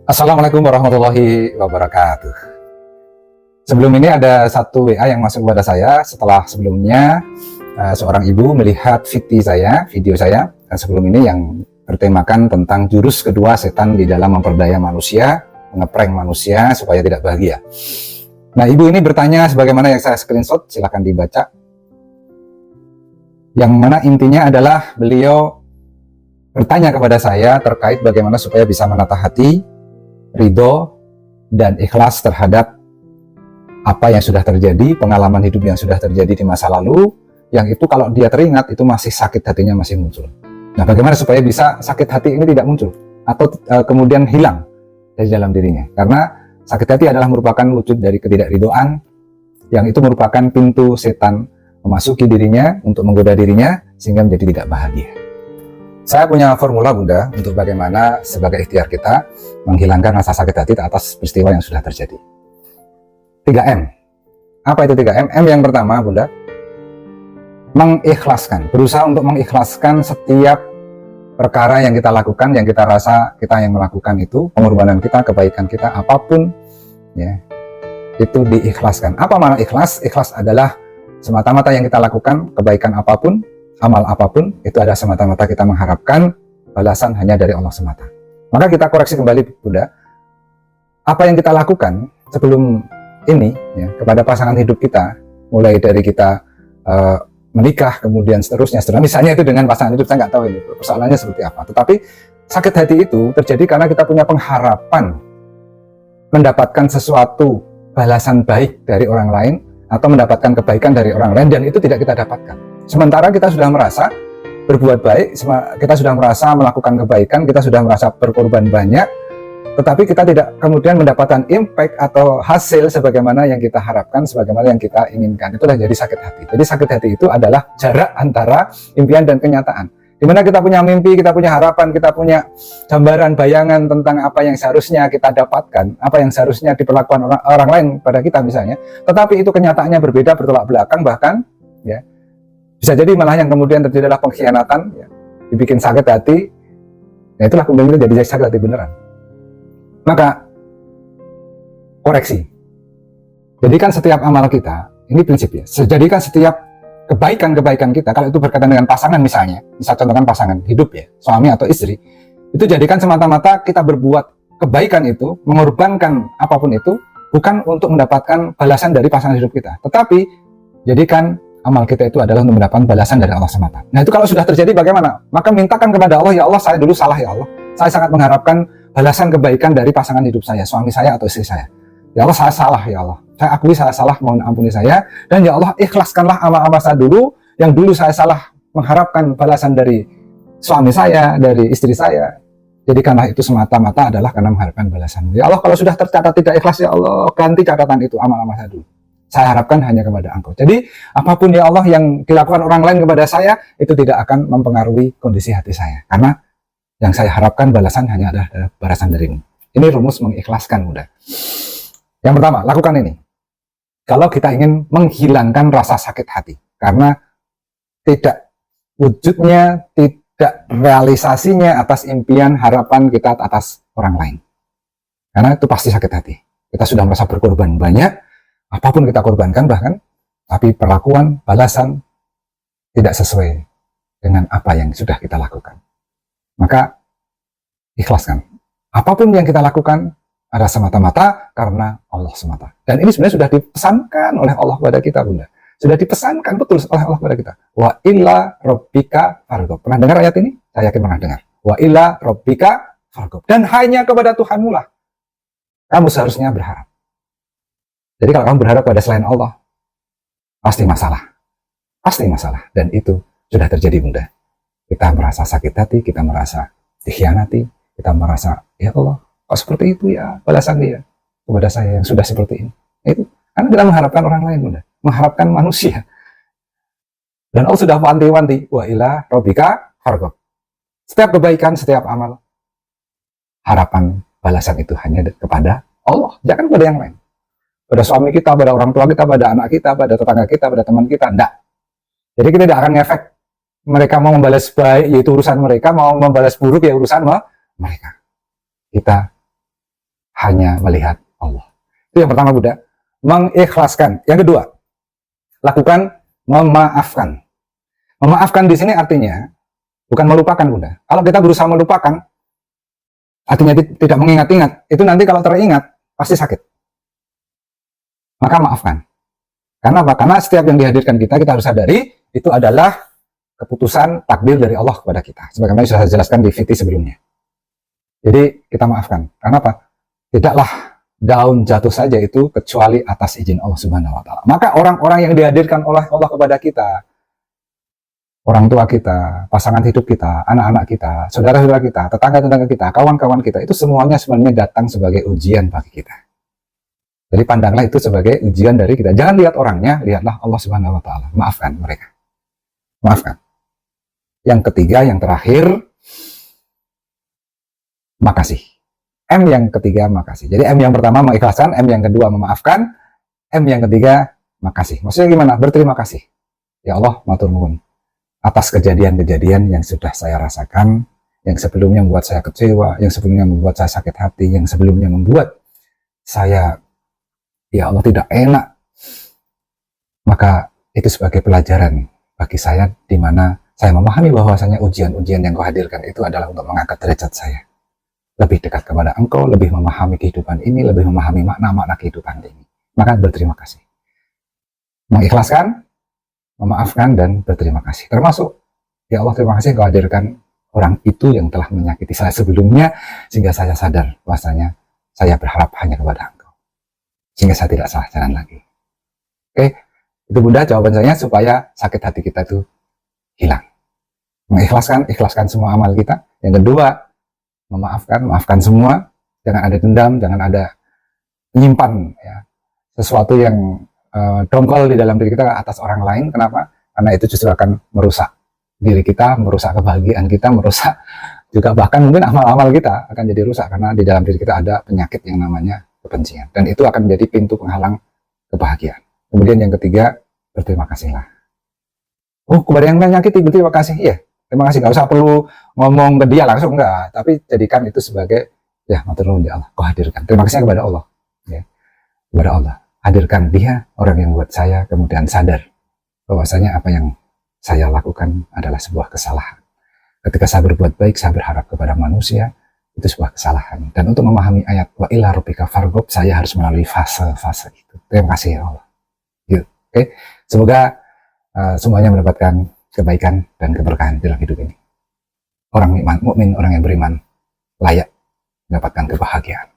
Assalamualaikum warahmatullahi wabarakatuh. Sebelum ini ada satu WA yang masuk kepada saya setelah sebelumnya seorang ibu melihat video saya sebelum ini yang bertemakan tentang jurus kedua setan di dalam memperdaya manusia, ngeprank manusia supaya tidak bahagia. Nah, ibu ini bertanya sebagaimana yang saya screenshot, silahkan dibaca. Yang mana intinya adalah beliau bertanya kepada saya terkait bagaimana supaya bisa menata hati, ridho, dan ikhlas terhadap apa yang sudah terjadi, pengalaman hidup yang sudah terjadi di masa lalu, yang itu kalau dia teringat itu masih sakit hatinya masih muncul. Nah, bagaimana supaya bisa sakit hati ini tidak muncul atau kemudian hilang dari dalam dirinya? Karena sakit hati adalah merupakan wujud dari ketidakridhoan, yang itu merupakan pintu setan memasuki dirinya untuk menggoda dirinya sehingga menjadi tidak bahagia. Saya punya formula, Bunda, untuk bagaimana sebagai ikhtiar kita menghilangkan rasa sakit hati atas peristiwa yang sudah terjadi. 3M. Apa itu 3M? M yang pertama, Bunda, mengikhlaskan. Berusaha untuk mengikhlaskan setiap perkara yang kita lakukan, yang kita rasa kita yang melakukan itu, pengorbanan kita, kebaikan kita, apapun, ya, itu diikhlaskan. Apa makna ikhlas? Ikhlas adalah semata-mata yang kita lakukan, kebaikan apapun, amal apapun, itu ada semata-mata kita mengharapkan balasan hanya dari Allah semata. Maka kita koreksi kembali, Bunda, apa yang kita lakukan sebelum ini ya, kepada pasangan hidup kita, mulai dari kita menikah, kemudian seterusnya, misalnya itu dengan pasangan hidup, saya nggak tahu ini persoalannya seperti apa, tetapi sakit hati itu terjadi karena kita punya pengharapan mendapatkan sesuatu balasan baik dari orang lain, atau mendapatkan kebaikan dari orang lain, dan itu tidak kita dapatkan. Sementara kita sudah merasa berbuat baik, kita sudah merasa melakukan kebaikan, kita sudah merasa berkorban banyak, tetapi kita tidak kemudian mendapatkan impact atau hasil sebagaimana yang kita harapkan, sebagaimana yang kita inginkan. Itulah jadi sakit hati. Jadi sakit hati itu adalah jarak antara impian dan kenyataan. Dimana kita punya mimpi, kita punya harapan, kita punya gambaran, bayangan tentang apa yang seharusnya kita dapatkan, apa yang seharusnya diperlakukan orang lain pada kita misalnya, tetapi itu kenyataannya berbeda, bertolak belakang, bahkan ya bisa jadi malah yang kemudian terjadi adalah pengkhianatan, ya, dibikin sakit hati. Nah, itulah kemudian kita jadi sakit hati beneran. Maka koreksi, jadikan setiap amal kita, ini prinsipnya, jadikan setiap kebaikan-kebaikan kita, kalau itu berkaitan dengan pasangan misalnya, misal contohkan pasangan hidup ya, suami atau istri, itu jadikan semata-mata kita berbuat kebaikan itu, mengorbankan apapun itu, bukan untuk mendapatkan balasan dari pasangan hidup kita, tetapi jadikan amal kita itu adalah untuk mendapatkan balasan dari Allah semata. Nah, itu kalau sudah terjadi bagaimana? Maka mintakan kepada Allah, ya Allah, saya dulu salah ya Allah, saya sangat mengharapkan balasan kebaikan dari pasangan hidup saya, suami saya atau istri saya. Ya Allah, saya salah ya Allah, saya akui saya salah, mohon ampuni saya, dan ya Allah, ikhlaskanlah amal-amal saya dulu, yang dulu saya salah mengharapkan balasan dari suami saya, dari istri saya, jadikanlah itu semata-mata adalah karena mengharapkan balasan. Ya Allah, kalau sudah tercatat tidak ikhlas, ya Allah, ganti catatan itu, amal-amal saya dulu, saya harapkan hanya kepada Engkau. Jadi apapun ya Allah yang dilakukan orang lain kepada saya, itu tidak akan mempengaruhi kondisi hati saya, karena yang saya harapkan balasan hanya adalah balasan darimu. Ini rumus mengikhlaskan, Bunda. Yang pertama, lakukan ini. Kalau kita ingin menghilangkan rasa sakit hati, karena tidak wujudnya, tidak realisasinya atas impian, harapan kita atas orang lain. Karena itu pasti sakit hati. Kita sudah merasa berkorban banyak, apapun kita korbankan bahkan, tapi perlakuan, balasan tidak sesuai dengan apa yang sudah kita lakukan. Maka ikhlaskan. Apapun yang kita lakukan ada semata-mata karena Allah semata. Dan ini sebenarnya sudah dipesankan oleh Allah kepada kita, Bunda. Sudah dipesankan betul oleh Allah kepada kita. Wa illa rabbika farghab. Pernah dengar ayat ini? Saya yakin pernah dengar. Wa illa rabbika farghab. Dan hanya kepada Tuhanmu lah kamu seharusnya berharap. Jadi kalau kamu berharap pada selain Allah, pasti masalah. Pasti masalah. Dan itu sudah terjadi, Bunda. Kita merasa sakit hati, kita merasa dikhianati, kita merasa, ya Allah, kok seperti itu ya balasan dia kepada saya yang sudah seperti ini. Itu karena kita mengharapkan orang lain, Bunda, mengharapkan manusia. Dan Allah sudah wanti-wanti, wa ila rabbika farghab. Setiap kebaikan, setiap amal, harapan balasan itu hanya kepada Allah, jangan kepada yang lain. Pada suami kita, pada orang tua kita, pada anak kita, pada tetangga kita, pada teman kita, enggak. Jadi kita tidak akan ngefek. Mereka mau membalas baik, yaitu urusan mereka, mau membalas buruk, ya urusan mereka. Kita hanya melihat Allah. Itu yang pertama Buddha, mengikhlaskan. Yang kedua, lakukan memaafkan. Memaafkan di sini artinya bukan melupakan Bunda. Kalau kita berusaha melupakan, artinya tidak mengingat-ingat, itu nanti kalau teringat pasti sakit. Maka maafkan. Karena apa? Karena setiap yang dihadirkan kita harus sadari itu adalah keputusan takdir dari Allah kepada kita. Sebagaimana sudah saya jelaskan di fikih sebelumnya. Jadi kita maafkan. Karena apa? Tidaklah daun jatuh saja itu kecuali atas izin Allah Subhanahu wa taala. Maka orang-orang yang dihadirkan oleh Allah kepada kita, orang tua kita, pasangan hidup kita, anak-anak kita, saudara-saudara kita, tetangga-tetangga kita, kawan-kawan kita, itu semuanya sebenarnya datang sebagai ujian bagi kita. Jadi pandanglah itu sebagai ujian dari kita. Jangan lihat orangnya, lihatlah Allah Subhanahu wa taala. Maafkan mereka. Maafkan. Yang ketiga, yang terakhir, makasih. M yang ketiga, makasih. Jadi M yang pertama mengikhlaskan, M yang kedua memaafkan, M yang ketiga makasih. Maksudnya gimana? Berterima kasih. Ya Allah, matur nuwun atas kejadian-kejadian yang sudah saya rasakan, yang sebelumnya membuat saya kecewa, yang sebelumnya membuat saya sakit hati, yang sebelumnya membuat saya, ya Allah, tidak enak. Maka itu sebagai pelajaran bagi saya, di mana saya memahami bahwasanya ujian-ujian yang kau hadirkan itu adalah untuk mengangkat derajat saya. Lebih dekat kepada engkau, lebih memahami kehidupan ini, lebih memahami makna-makna kehidupan ini. Maka berterima kasih. Mengikhlaskan, memaafkan, dan berterima kasih. Termasuk, ya Allah, terima kasih kau hadirkan orang itu yang telah menyakiti saya sebelumnya, sehingga saya sadar bahwasanya saya berharap hanya kepada engkau. Sehingga saya tidak salah jalan lagi. Oke, itu Bunda jawaban saya supaya sakit hati kita itu hilang. Mengikhlaskan, ikhlaskan semua amal kita. Yang kedua, memaafkan, maafkan semua. Jangan ada dendam, jangan ada menyimpan ya, sesuatu yang dongkol di dalam diri kita atas orang lain. Kenapa? Karena itu justru akan merusak diri kita, merusak kebahagiaan kita, merusak juga bahkan mungkin amal-amal kita akan jadi rusak, karena di dalam diri kita ada penyakit yang namanya kebencian, dan itu akan menjadi pintu penghalang kebahagiaan. Kemudian yang ketiga, berterima kasihlah. Oh, kepada yang menyakiti berterima kasih, iya, terima kasih. Nggak usah perlu ngomong ke dia langsung, enggak, tapi jadikan itu sebagai, ya matur nuwun ya Allah, kau hadirkan. Terima kasih kepada Allah, ya, kepada Allah. Hadirkan dia, orang yang buat saya kemudian sadar bahwasanya apa yang saya lakukan adalah sebuah kesalahan. Ketika saya berbuat baik, saya berharap kepada manusia, itu sebuah kesalahan. Dan untuk memahami ayat wa ila rabbika farghab, saya harus melalui fase-fase itu. Terima kasih ya Allah. Gitu. Oke, semoga semuanya mendapatkan kebaikan dan keberkahan dalam hidup ini. Orang mukmin, orang yang beriman layak mendapatkan kebahagiaan.